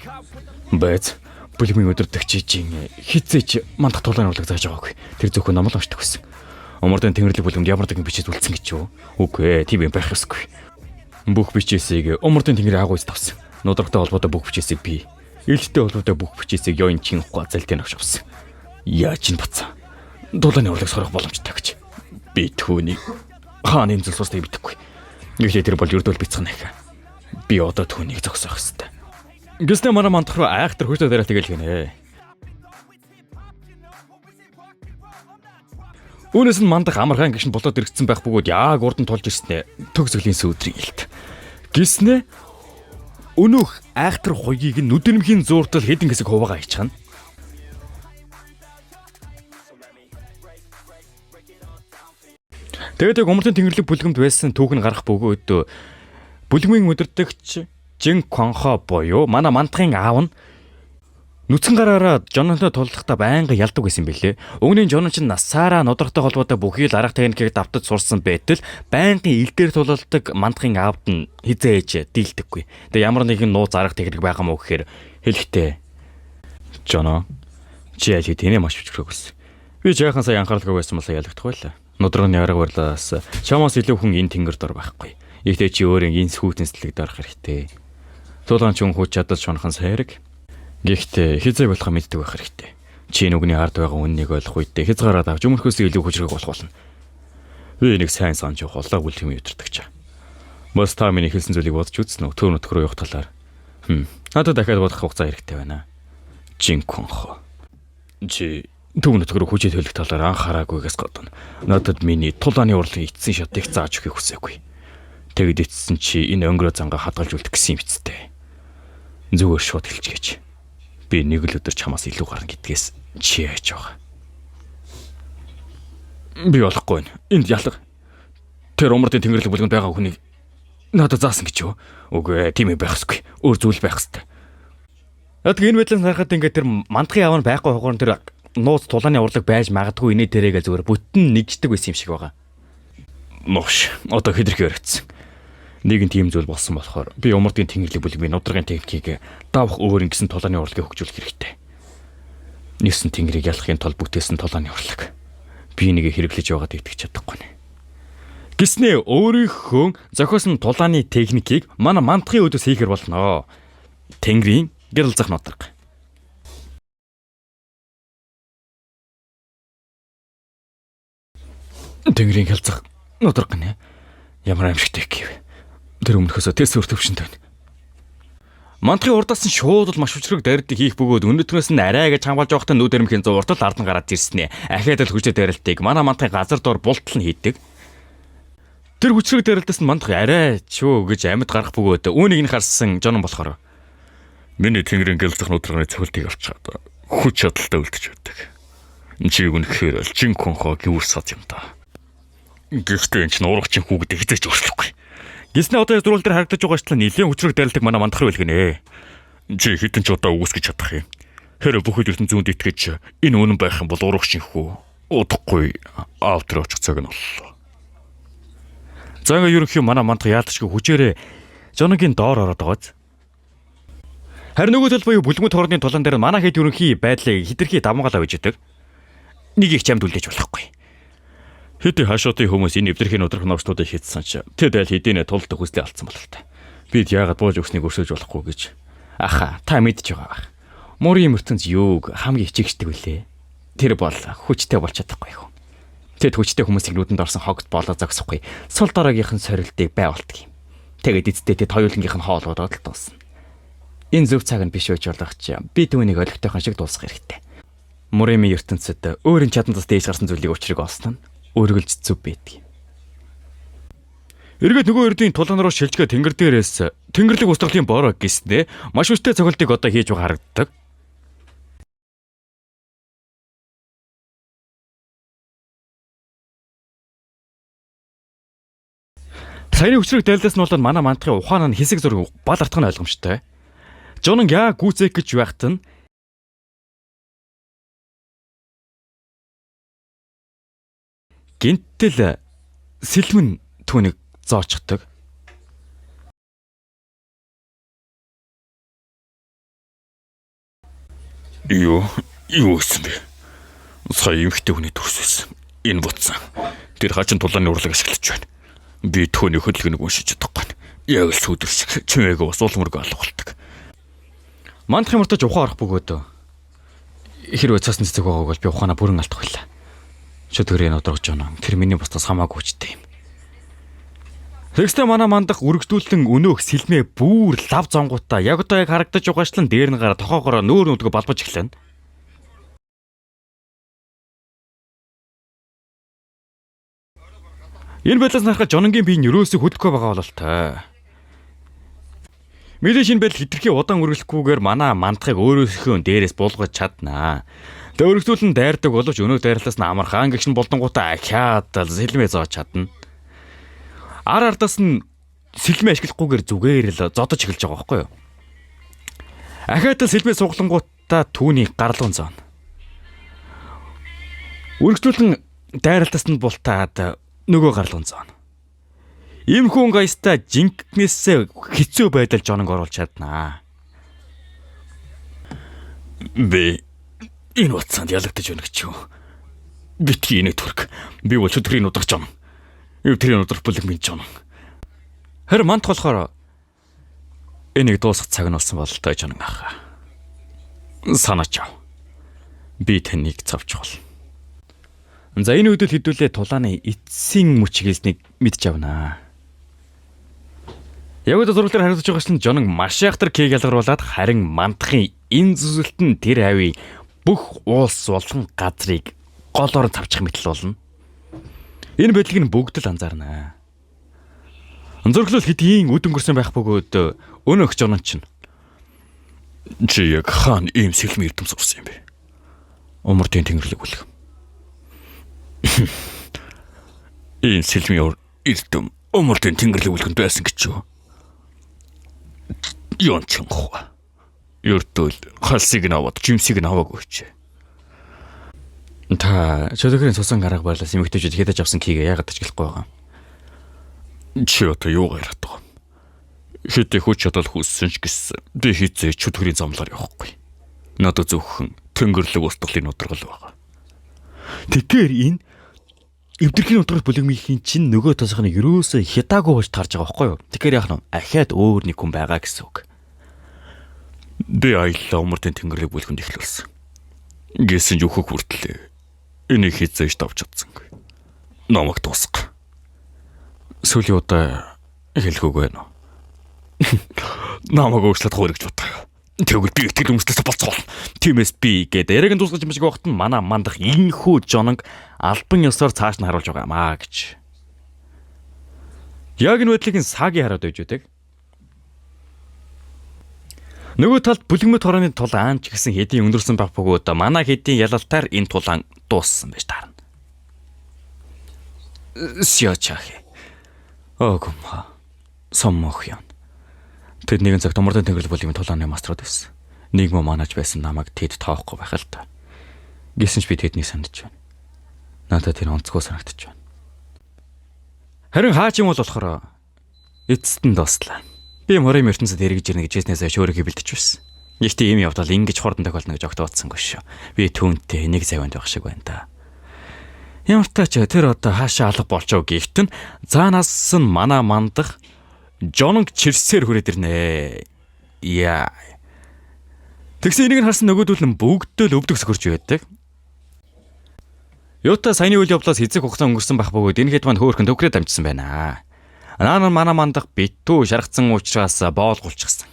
Бэз бүлгмийн өдөртөгчийн хизээч мандах тулааны урлаг зааж байгаагүй. Тэр зөвхөн номлон уншдаг байсан. Умардын тэнгэрлэг бүлгэмд ямар нэгэн бичиж үлдсэн гэж юу? Үгүй ээ, тийм юм байх ёсгүй. Бүх бичээсийг умардын тэнгэрийн агуулж тавсан. Нудрагтай холбоотой бүх бичээсийг би, элдтэй холбоотой бүх бичээсийг ёын чин хугацаалтын авч авсан. Яаж ин бацаа? Дулааны урлаг сорох боломжтой гэж. Би түүнийг хааны зүйлс устдыг бидэхгүй. Гэхдээ тэр бол ердөө бицэх нэх. Би одоо түүнийг зогсоох ёстой. Гэснээр манай мандах руу айхтар хүчтэй дараа тэгэл гинэ. Үүнээс нь мандах амархан гişн болоод иргэсэн байх бөгөөд яг урд нь тулж ирснэ. Төгсгөлийн сүудрийг хэлт. Гиснэ өнөөх айхтар хуйгийг нь нүдэрмхийн зууртал хэдэн хэсэг хуваагаа ичхана. Тэгээд умардын тэнгэрлэг бүлгэмд байсан түүх нь гарах бөгөөд бүлгмийн өдөртөгч Жин Конхо боёо манай мандахын аав нь нүцгэн гараараа Жононтой тулдахдаа байнга ялдаг байсан бэлээ. Өгнийн Жонон ч насаараа нудрагтай холбоотой бүхий л арга техникийг давтаж сурсан байтал байнгын ил дээр тулалдаг мандахын аавд нь хизээж дийлдэггүй. Тэгээ ямар нэгэн нууц арга техник байгаа мó гэхээр хэлэхдээ Жоно чи яаж хэдийнэ маш хүчрэг байсан. Би жаахан сая анхааралгүй байсан болоо ялагдах байлаа. Нудрагны арга барилаас чамаас илүү хүн энэ тэнгэр дор байхгүй. Ихтэй чи өөрөө энэ сүүтэн сэтгэлд орох хэрэгтэй. Тулаан ч хүн хүч чадал шунхан сайраг. Гэхдээ хизээ болох мэддэг байх хэрэгтэй. Чи нүгний ард байгаа үннийг ойлгох үедээ хязгаараад авч өмнөхөөс илүү хүчрэг болох болно. Би нэг сайн санаж холлоо бүлгэмийн өдөртөгч. Мос та миний хэлсэн зүйлийг бодож үзсэн үү? Төв нутг руу явах талаар. Надад дахиад бодох хугацаа хэрэгтэй байна. Жин Конхо. Чи төв нутг руу хүчээ төлөх талаар анхаараагүйгээс гадна надад миний тулааны урлагийн эцсийн шатыг зааж өгөхийг хүсээгүй. Тэгэд эцсэн чи энэ өнгөрөө зангаа хадгалж үлдэх гэсэн юм бицтэй. Зүгээр шууд хэлчихгээч. Би нэг л өдөр чамаас илүү гарна гэдгээс чи яаж байгаа. Би болохгүй. Энд ялга. Тэр умардын тэнгэрлэг бүлгэнд байгаа хүнийг надад заасан гэж юу? Үгүй ээ, тийм юм байх ёсгүй. Өөр зүйл байх ёстой. Адг энэ байдлаас харахад ингээд тэр мандахын аав нь байхгүй хугаарн тэр нууц тулааны урлаг байж магадгүй инээ тэрээгээ зүгээр бүтэн нэгждэг байсан юм шиг байгаа. Нош. Одоо хэдэрхий өрөцсөн. Нэгэн тийм зүйл болсон болохоор би умардын тэнгэрлэг бүлгмийн нудрагын техникийг давах өөр ингэсэн тулааны урлагийг хөгжүүлэх хэрэгтэй. Нисэн тэнгэрийг ялахын тулд бүтээсэн тулааны урлаг. Би нэгэ хэрэглэж байгаад итгэж чадахгүй нэ. Гиснээ өөрийнхөө зохиосон тулааны техникийг манай мандахын өдөөс хийхэр болно. Тэнгэрийн гэрэл зах нудраг. Тэнгэрийн гэрэл зах нудраг гэнэ. Ямар аимшигтэй гэв. Тэр өмнөхөөсөө тэс өртөвшөнтэй байна. Мандахын урдаас нь шууд л маш хүчрэг дайралтыг хийх бөгөөд өнөдгөөс нь арай гэж хамгаалж явахдаа нүдэрмхийн зуртал ардан гараад ирсэн ээ. Ахаад л хүчтэй дайралтыг манай мандахын газар дор бултал нь хийдэг. Тэр хүчрэг дайралтаас нь мандах арай ч юу гэж амьд гарах бөгөөд үүнийг нь харсан Жонон болохоор миний тэнгэрийн гэлзэх нудрагны цохилтыг авчаад хүч чадалтай үлдэж байдаг. Чи үнэхээр Жин Конхо гүр сад юм да. Гэхдээ энэ ч нуургачин хүүхдээ хизээч өөрчлөхгүй. Гиснэ одоо зурвал дээр харагдаж байгаа ч нэлээд хүчрэг дайралтыг манай мандах руу илгэнэ. Чи хитэн ч одоо үүсгэж чадах юм. Хэрэг бүхэл ертөнцийн зүүнд итгэж энэ үнэн байх юм бол урагш шинхүү. Удахгүй аавтар очих цаг нь боллоо. За ингээ ерөнхий манай мандах яалтчгүй хүчээрээ Жоногийн доор ороод байгааз. Харин нөгөө тал буюу бүлгэмт хорны тулан дээр манай хэд ерөнхий байдлыг хитрхи давмгаалаа байж идэг. Нэг их чамд үлдээж болохгүй. Хэдий хашаатын хүмүүс энэ эвдэрхийн өдрөх новчдуудыг хийдсэн ч тэд аль хэдийнэ тулдаг хүслээ алдсан бол та. Бид яагаад бууж өгснийг өршөөж болохгүй гэж. Аха, та мэдж байгаа. Мөрийн ертөнц юуг хамгийн хичээгчдэг вүлээ. Тэр бол хүчтэй болж чадахгүй юу. Тэд хүчтэй хүмүүсийн нүдэнд орсон хогт болоо зогсохгүй. Сул дараагийнх нь сорилтыг байгуулдаг юм. Тэгээд эцэстээ тэд хоёулангийнх нь хоолгодод л дуусна. Энэ зөв цаг нь биш байж болох ч би түүнийг олигтойхон шиг дуусгах хэрэгтэй. Мөрийн ертөнцид өөрийн чадантаас дээж гарсан зүйлийг учрыг олсон нь өргөлж зүв байдаг юм. Эргээд нөгөө эрдийн тулаан руу шилжгээ тэнгэр дээрээс тэнгэрлэг устгалын бороо гиснэ маш хүчтэй цохилтыг одоо хийж байгаа харагддаг. Саяны хүчрэг дайлдсан бол манай мантахын ухаан нь хэсэг зураг бал артх нь ойлгомжтой. Жонон яа гүцэх гэж байхад нь гинтэл сэлмэн түүнийг зоочдаг. Юу гэсэн бэ? Сая эмхтэй хүний төрсөөс энэ буцсан. Тэр хачин тулааны урлаг ашиглаж байна. Би түүний хөдөлгөөнийг уншиж чадахгүй. Яг л сүдэрсэг чимээгээ ус улмөргөө алгуулдаг. Мандах юмртаж ухаан орох бөгөөд хэрвээ цаасан цэцэг байгааг бол би ухаанаа бүрэн алдах байлаа. Шүтгэрийн өдрөгж оноо. Тэр миний бусдаас хамаагүй хүчтэй юм. Тэгстэй манай мандах үргэлжлүүлэн өнөөх сэлмээ бүр лав зонгуудаа яг одоо харагдаж байгаачлан дээр нь гараа тохоогоороо нөөр нүдгөө балбаж эхлэв. Энэ байдлаас харахад Жононгийн бие нь юрөөсөө хөдлөхгүй байгаа бололтой. Мэдээж энэ байдал хитрхи удаан үргэлжлэхгүйгээр манай мандахыг өөрөөсөө дээрээс буулгаж чаднаа. Тэ өргөжлүүлэн дайрдаг боловч өнөө дайрлаас нь амархан гэгшин болдонгуудаа ахиад сэлмээ зоож чадна. Ар ардаас нь сэлмээ ашиглахгүйгээр зүгээр л зодож эхэлж байгаа байхгүй юу? Ахиад сэлмээ суглангуудаа түүний гарлуун зоно. Үргэлжлүүлэн дайралтаас нь бултаад нөгөө гарлуун зоно. Им хүн гайста жинкнээсээ хэцүү байдал Жононг оруулж чаднаа. Би энэ утсанд ялагдаж байна гэж юу? Битгий нэг төрк. Би бол өдрийн удрах Жонон. Өдрийн удрах бүлэг минь Жонон. Харин мант болохоор энийг дуусгах цаг нь болсон бололтой Жонон ах. Санаач ав. Би таныг цавч болно. За энэ үедэл хэдүүлээ тулааны эцсийн мөч хэлснийг мэдж авнаа. Яг одоо зураглаар хариуцж байгаачлан Жонон маш яхтар кийг ялгаруулад харин мандахын энэ зүсэлт нь тэр авийн бүх уулс болон газрыг голоор тавчих мэтэл болно. Энэ байдлыг нь бүгд л анзаарнаа. Зурглал хэдийн үд өнгөрсөн байх бөгөөд өнөөх Жонон чинь чи яг хаан ийм сэлмийн эрдэм сурсан юм бэ? Умартын тэнгэрлэг бүлэг. Энэ сэлмийн эрдэм умартын тэнгэрлэг бүлгэнд байсан гэж юу? Yon чанхва. Юртул халсыг нь аваад жимсийг нь аваагүй ч. Та чөлөөрийн цусан гарга байлаас эмэгтэйчүүд хядаж авсан кийгээ яагаад ажиглахгүй байгаа юм? Чи одоо юу гараад байгаа юм? Хэдий хүч чадал хүссэн ч гэсэн би хийцээ чөлөөрийн замлаар явахгүй. Надад зөвхөн тэнгэрлэг устгалын удрал байгаа. Тэгэхээр энэ эвдэрхийн удрал бүлэгмийн чинь нөгөө тосхны ерөөсөө хятаагүй болж тарж байгаа байхгүй юу? Тэгэхээр яах нь ахиад өөр нэг хүн байгаа гэсэн үг. Би аялла умартын тэнгэрлэг бүлгэнд эхлүүлсэн. Гэсэн ч өөхөх хүртлээ. Энийг хийцээж давж чадсангүй. Номог дуусах. Сүүлийн удаа хэлэхүүг байна уу? Намаг өөрчлөлт хуурь гэж бодлоо. Тэгвэл би итгэл хүмүүсээс болцгоо. Тиймээс би гэдэг яриг нь дуусгаж юмшиг байхад нь манай мандах инхүү Жононг албан ёсоор цааш нь харуулж байгаа юм аа гэж. Яг энэ байдлыг нь саагийн хараад байж үүдэг. Нөгөө талд бүлэгмэт хорооны тулаан ч гэсэн хэдийн өндөрсөн байх бөгөөд манай хэдийн ялалтаар энэ тулаан дууссан байж таарна. Сиочахи. Огомха. Соммохён. Тэд нэгэн цагт умартын тэнгэрлэг бүлгийн тулааны маструуд байсан. Нэг мө манаж байсан намайг тэд тоохгүй байх л та. Гэсэн ч би тэднийг санаж байна. Надад тэр онцгой санагдаж байна. Харин хаач юм бол болохоор эцэст нь дуслаа. Би морийн ертөнцид эргэж ирнэ гэж хэлснээс шөөрөг бэлдэж байсан. Нэгт ийм явдал ингэж хурдан тохиолно гэж огтоодсонгүй шүү. Би түүнтэй нэг завинд байх шиг байна да. Ямар ч тач тэр одоо хаашаа алга болчоо гэхтэн цаанаас нь мана мандах жонг чирсээр хүрээд ирнэ. Яа. Тэгсэн энийг харсан нөгөөдөл нь бүгдөө л өвдөг сөхөрч байдаг. Юута саяны үйл явдлаас эцэг хугацаа өнгөрсөн байх бөгөөд энэ хэд маань хөөхөн төгрөөд амжсан байна. Наан мана мандах битүү шаргацсан уучраас боолгуулчихсан.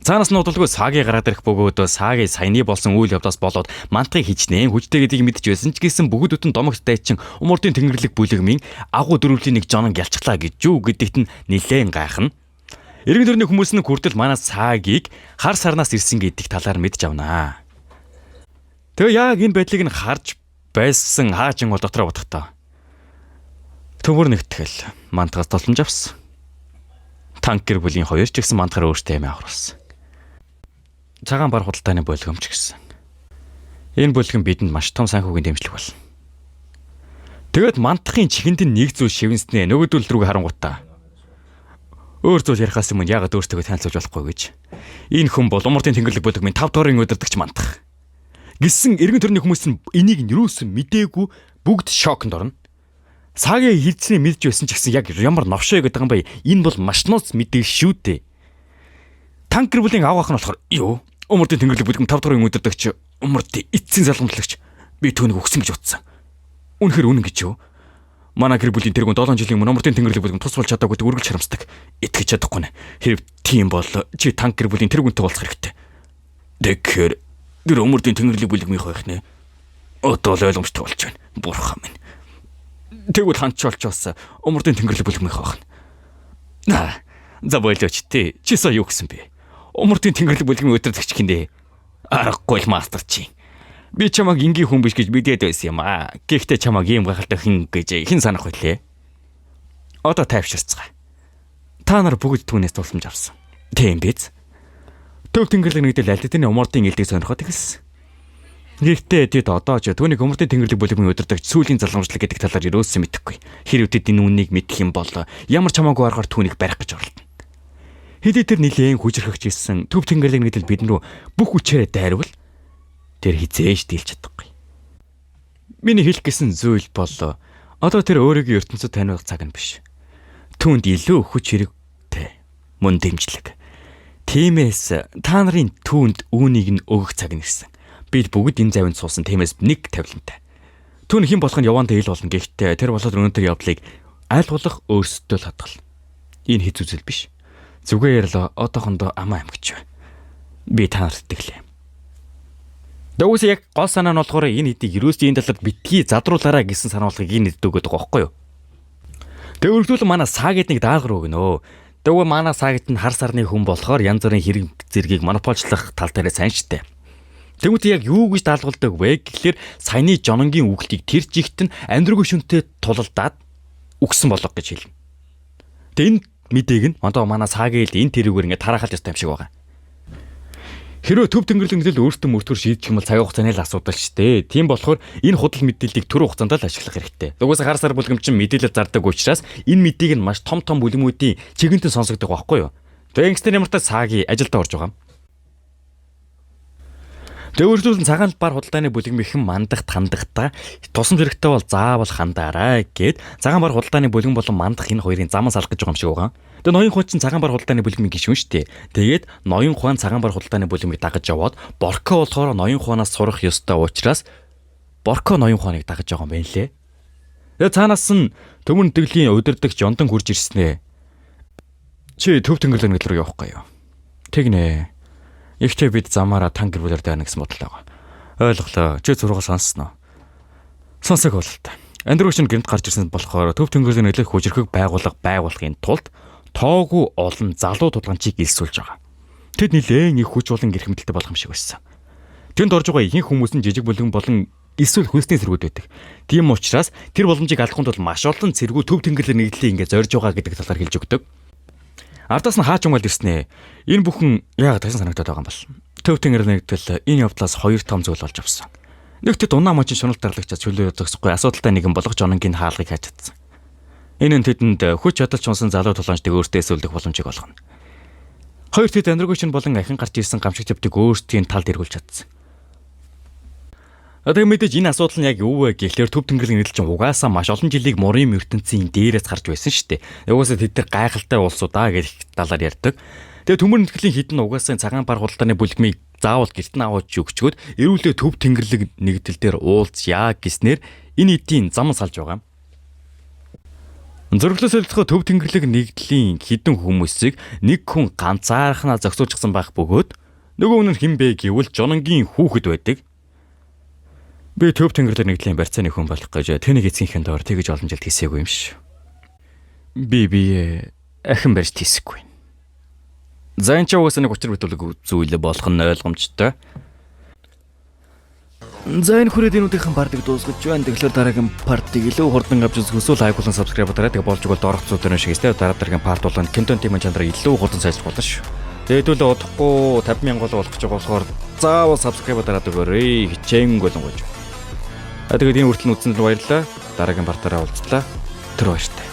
Цаанаас нь удалгүй саагийн гараад ирэх бөгөөд саагийн саяны болсон үйл явдлаас болоод мантахыг хичнээн хүчтэй гэдгийг мэдж байсан ч гэсэн бүгд бүтэн домогтой чин умурдын тэнгэрлэг бүлэгмийн агуу дөрвлийн нэг жонон ялчглаа гэж юу гэдэгт нь нилээн гайхна. Иргэн төрний хүмүүс нь хүртэл манай саагийг хар сарнаас ирсэн гэдэг талаар мэдж авнаа. Тэгээ яг энэ байдлыг нь харж байсан хаачин бол дотроо бодохдоо төмөр нэгтгэл мантахаас тосомж авсан. Танкер бүлийн хоёр ч гэсэн мантахаар өөртөө амиа авруулсан. Цагаан бар худалдааны болгоомч гэсэн. Энэ бүлгэн бидэнд маш том санхүүгийн дэмжлэг болно. Тэгэд мантахын чихэнд нь нэг зүйл шивнэснээ нөгөөдөл рүү харангуйтаа. Өөр зүйл ярихаас өмнө яагаад өөртөө танилцуулж болохгүй гэж. Энэ хүн бол умартын тэнгэрлэг бүлэгмийн 5 дуурын удирдагч мантах. Гисэн иргэн төрний хүмүүс нь энийг юусэн мдээгүй бүгд шокнд орно. Саагийн хилцний мэдж байсан ч гэсэн яг ямар новшоо гэдэг юм бэ? Энэ бол маш нууц мэдээ шүү дээ. Танкер бүлийн авах нь болохоор юу? Умартын тэнгэрлэг бүлэм 5 дуурын удирдагч умартын эцсийн залгамжлагч би түүнийг өгсөн гэж утсан. Үнэхээр үнэн гэж юу? Манай гэр бүлийн тэргүүн 7 жилийн өмнө умартын тэнгэрлэг бүлэм тус болж чадаагүй үргэлж харамсдаг. Итгэж чадахгүй нэ. Хэрэг тийм бол чи танкер бүлийн тэргүүнтэй уулзах хэрэгтэй. Тэгэхээр тэр умартын тэнгэрлэг бүлэгмийн байх нэ. Одоо л ойлгомжтой болж байна. Бурхан минь. Тэгвэл ханч олчоос умартын тэнгэрлэг бүлэгмийн байх нь. За болооч тий. Чи сая юу гэсэн бэ? Умартын тэнгэрлэг бүлгийн удирдагч гиндэ. Аргагүй л мастер чи. Би чамайг ингийн хүн биш гэж мэдээд байсан юм аа. Гэхдээ чамайг ийм гахалтай хэн гэж хэн санах вүлээ? Одоо тайвширцгаа. Та нар бүгд түүнээс тусламж авсан. Тийм биз? Төв тэнгэрлэг нэгдэл альдны умартын элдийг сонирхоод ихэлсэн. Гэхдээ тэд одоо ч түүнийг умартын тэнгэрлэг бүлгийн удирдагч сүүлийн залгамжлал гэдэг талаар юусэн мэдэхгүй. Хэрвээ тэд энэ үнийг мэдэх юм бол ямар ч хамаагүй аргаар түүнийг барих гэж оролдоно. Хэдий тэр нилээн хүчрхэгч ирсэн төв тэнгэрлэг нэгдэл бид рүү бүх хүчээрээ дайрвал тэр хизээж дийлж чадахгүй. Миний хэлэх гэсэн зүйл бол одоо тэр өөрийн ертөнцөд таниулах цаг нь биш. Түүнд илүү хүч хэрэгтэй мөн дэмжлэг. Тиймээс та нарын түүнд үүнийг нь өгөх цаг нь ирсэн. Бид бүгд энэ завинд суусан тиймээс нэг тавилантай. Түүн хэн болох нь явандаа ил болно гэхдээ тэр болоод өнөөдөр явдлыг аль болох өөрсдөө л хадгална. Энэ хэцүү зүйл биш. Зүгээр л одоохондоо амаа амгич бай. Би та нарт итгэлээ. Дөөс яг гол санаа нь болохоор энэ хэдийг ерөөсөө энэ талаар битгий задруулаарай гэсэн сануулгыг энэ хэд өгöd байгаа байхгүй юу? Тэгээ өргөдөл манай саагид нэг даалгавар өгнө. Дөгөө манай саагид нь хар сарны хүн болохоор янз бүрийн хэрэг зэргийг монополчлох тал дээр сайн штэ. Тэгмээ яг юу гэж даалгаварладаг вэ гэхлээр саяны жононгийн үгэлтийг тэр жигт нь амьдргүй шүнтэй тулалдаад өгсөн болго гэж хэлнэ. Тэгээ энэ мэдээг нь одоо манай саагийн энэ тэрүүгээр ингээд тараахал ёстой юм шиг байгаа. Хэрвээ төв тэнгэрлэг нэгдэл өөртөө мөртгөр шийдэх юм бол цагийн хугацааны л асуудал шүү дээ. Тийм болохоор энэ худал мэдээллийг түр хугацаанд л ашиглах хэрэгтэй. Угсаа хар сар бүлгэмчин мэдээлэл зардаг учраас энэ мэдийг нь маш том бүлгэмүүдийн чигэнтэн сонсогддог байхгүй юу? Тэгээ ингэснээр ямар ч саагийн ажилдаа орж байгаа юм. Өөрөлдүүлэн цагаан бар худалдааны бүлэгмийнхэн мандах тандахтаа тусам хэрэгтэй бол заавал хандаарай гэд цагаан бар худалдааны бүлгэн болон мандах энэ хоёрын заман салах гэж байгаа юм шиг байгаа. Тэгээ ноён хуан чинь цагаан бар худалдааны бүлэгмийн гишүүн шүү дээ. Тэгээд ноён хуан цагаан бар худалдааны бүлэгмийг дагаж яваад Борко болохоор ноён хуанаас сурах ёстой учраас Борко ноён хуаныг дагаж байгаа юм байна лээ. Тэгээ цаанаас нь төмөн тэтгэлийн удирдагч Жонтон хурж ирснэ. Чи төв тэнгэрлэг рүү явахгүй юу? Тэгнэ. Ихтэй бид замаараа танкер бүлээр дайна гэсэн бодол байгаа. Ойлголоо. Чи зураг сонссноо. Сонсог бололтой. Андрууч нь гэмт гарч ирсэн болохоор төв тэнгэрлэг нэлээд хүчрхэг байгуулахын тулд тоогүй олон залуу тулгаанчийг илсүүлж байгаа. Тэд нэлээд их хүч болон гэрх мэдэлтэй болох юм шиг байсан. Тэнд орж байгаа ихэнх хүмүүс нь жижиг бүлгэн болон эсвэл хөлсний цэргүүд байдаг. Тийм учраас тэр боломжийг алахын тулд маш олон цэргүүд төв тэнгэрлэг нэгдлийг ингээд зорж байгаа гэдэг талаар хэлж өгдөг. Ардаас нь хаач юмал ирснэ. Энэ бүхэн яагаад тайсан санагдаад байгаа юм бол. Төв тэнгэрлэг нэгдэл энэ явдлаас хоёр том зүйл болж авсан. Нэгт унаа мочийн шунал дарлагчаас чөлөө зогсохгүй асуудалтай нэгэн болгож ононгийн хаалгыг хайж чадсан. Энэ нь тэдэнд хүч чадалч унсан залуу тулгаанчдыг өөртөө эсүүлэх боломжийг олгоно. Хоёр тэд андрогч нь болон ахин гарч ирсэн гамшиг төвтийг өөрсдийн талд эргүүлж чадсан. Одоо мэдээж энэ асуудал нь яг юу вэ гэхлээр төв тэнгэрлэг нийтлэл чинь угаасаа маш олон жилийг морин ертөнцийн дээрээс гарч байсан шүү дээ. Угаасаа тэд нар гайхалтай улсуудаа гэх талаар ярьдаг. Тэгээ төмөр нэгтгэлийн хідэн угаасаа цагаан бар худалдааны бүлгмийг заавал гэрт нь аваад өгчгөөд эрүүлээ төв тэнгэрлэг нэгдэл дээр уулзъя гэснээр энэ эдийн зам салж байгаа юм. Зөрөглөөс солилцоход төв тэнгэрлэг нэгдлийн хідэн хүмүүсийг нэг хүн ганцаархнаа зохицуулчихсан байх бөгөөд нөгөө хүн нь хэн бэ гэвэл жононгийн хүүхэд байдаг. Би төв тэнгэрлэг нэгдлийн барьцааны хүн болох гэж тэнийг эцгийнхээ доор тэгж олон жил хийсээгүй юм ш. Би ахин барьж хийсэхгүй. За энэ ч угаасаа нэг учир битүүлэг зүйл болох нь ойлгомжтой. За энэ хүрээд энүүдийнхэн партиг дуусгаж байна. Тэгэхээр дараагийн партиг илүү хурдан авч үзэхөөс лайк болон сабскрайб дараад тэгээ болж игэл доорх зүйдэн шиг өстэй дараа дараагийн парт болон контент тим чанараа илүү хурдан сайжруулах болно шүү. Тэгээд хэдүүлээ удахгүй 50,000 болох гэж байгаа болохоор заавал сабскрайб дараад өгөөрэй. Хичээнгүй болонгойж. Тэгээд энэ хүртэл үзсэнд баярлалаа. Дараагийн партаараа уулзлаа. Тэр баяртай.